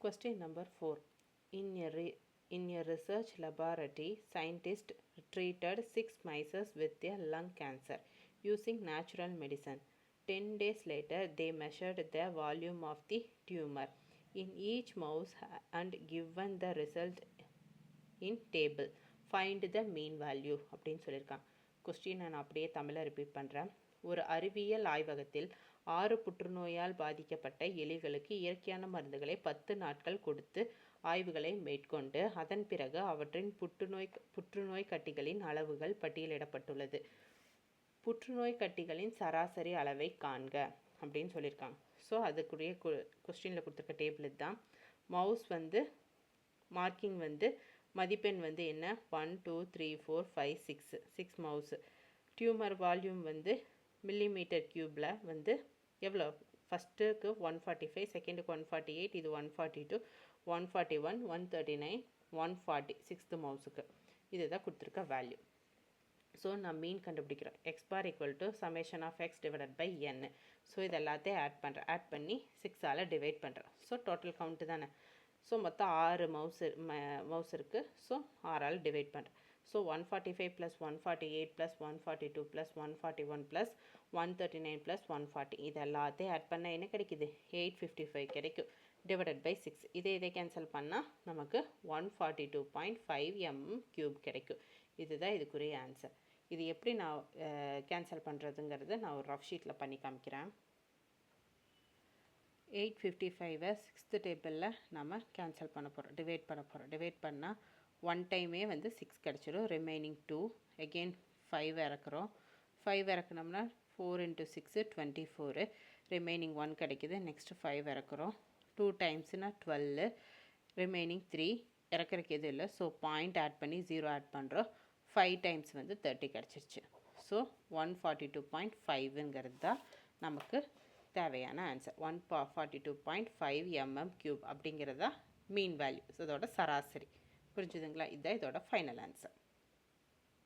Question number 4. In a research laboratory, scientists treated 6 mice with a lung cancer using natural medicine. 10 days later, they measured the volume of the tumor in each mouse and given the result in table. Find the mean value அப்படின்னு சொல்லியிருக்காங்க. Question நான் அப்படியே தமிழை repeat பண்ணுறேன். ஒரு அறிவியல் ஆய்வகத்தில் 6 புற்றுநோயால் பாதிக்கப்பட்ட எலிகளுக்கு இயற்கையான மருந்துகளை 10 நாட்கள் கொடுத்து ஆய்வுகளை மேற்கொண்டு அதன் பிறகு அவற்றின் புற்றுநோய் கட்டிகளின் அளவுகள் பட்டியலிடப்பட்டுள்ளது. புற்றுநோய் கட்டிகளின் சராசரி அளவை காண்க அப்படின்னு சொல்லியிருக்காங்க. ஸோ அதுக்குரிய கொஸ்டினில் கொடுத்துருக்க டேபிள் இதுதான். மவுஸ் மார்க்கிங் மதிப்பெண் என்ன 1 2 3 4 5 6 மவுஸு. டியூமர் வால்யூம் மில்லிமீட்டர் க்யூப்பில் எவ்வளோ? ஃபஸ்ட்டுக்கு 145, செகண்டுக்கு 148, இது 142, 141, 139, 140 சிக்ஸ்த்து மவுஸுக்கு. இதுதான் கொடுத்துருக்க வேல்யூ. ஸோ நான் மீன் கண்டுபிடிக்கிறோம். X bar equal to summation of x divided by n. So இது எல்லாத்தையும் ஆட் பண்ணி 6ஆல் டிவைட் பண்ணுறேன். ஸோ டோட்டல் கவுண்ட்டு தானே. ஸோ மொத்தம் 6 மவுஸ் இருக்குது. ஸோ 6ஆல் டிவைட் பண்ணுறேன். ஸோ 145 + 148 + 142 + 141 + 139 + 140 இது எல்லாத்தையும் ஆட் பண்ணால் என்ன கிடைக்குது? 855 கிடைக்கும். Divided by 6. இதை கேன்சல் பண்ணால் நமக்கு 142.5 mm³ கிடைக்கும். இதுதான் இதுக்குரிய ஆன்சர். இது எப்படி நான் கேன்சல் பண்ணுறதுங்கிறது நான் ஒரு ரஃப் ஷீட்டில் பண்ணி காமிக்கிறேன். 855 6th டேபிளில் நம்ம கேன்சல் பண்ண போகிறோம், டிவைட் பண்ண போகிறோம். டிவைட் பண்ணால் 1 டைமே 6 கிடச்சிடும். ரிமைனிங் 2. அகெயின் 5 இறக்குறோம். 5 இறக்குனோம்னா 4 × 6 24. ரிமைனிங் 1 கிடைக்குது. நெக்ஸ்ட்டு 5 இறக்குறோம். 2 டைம்ஸ்னால் 12. ரிமைனிங் 3. இறக்குறக்கு எதுவும் இல்லை. ஸோ பாயிண்ட் ஆட் பண்ணி 0 ஆட் பண்ணுறோம். 5 டைம்ஸ் 30 கிடச்சிருச்சு. ஸோ 142.5ங்கிறது தான் நமக்கு தேவையான ஆன்சர். 142.5 mm³ அப்படிங்கிறது தான் மீன் வேல்யூ. அதோட சராசரி. புரிஞ்சுதுங்களா? இதுதான் இதோட ஃபைனல் ஆன்சர்.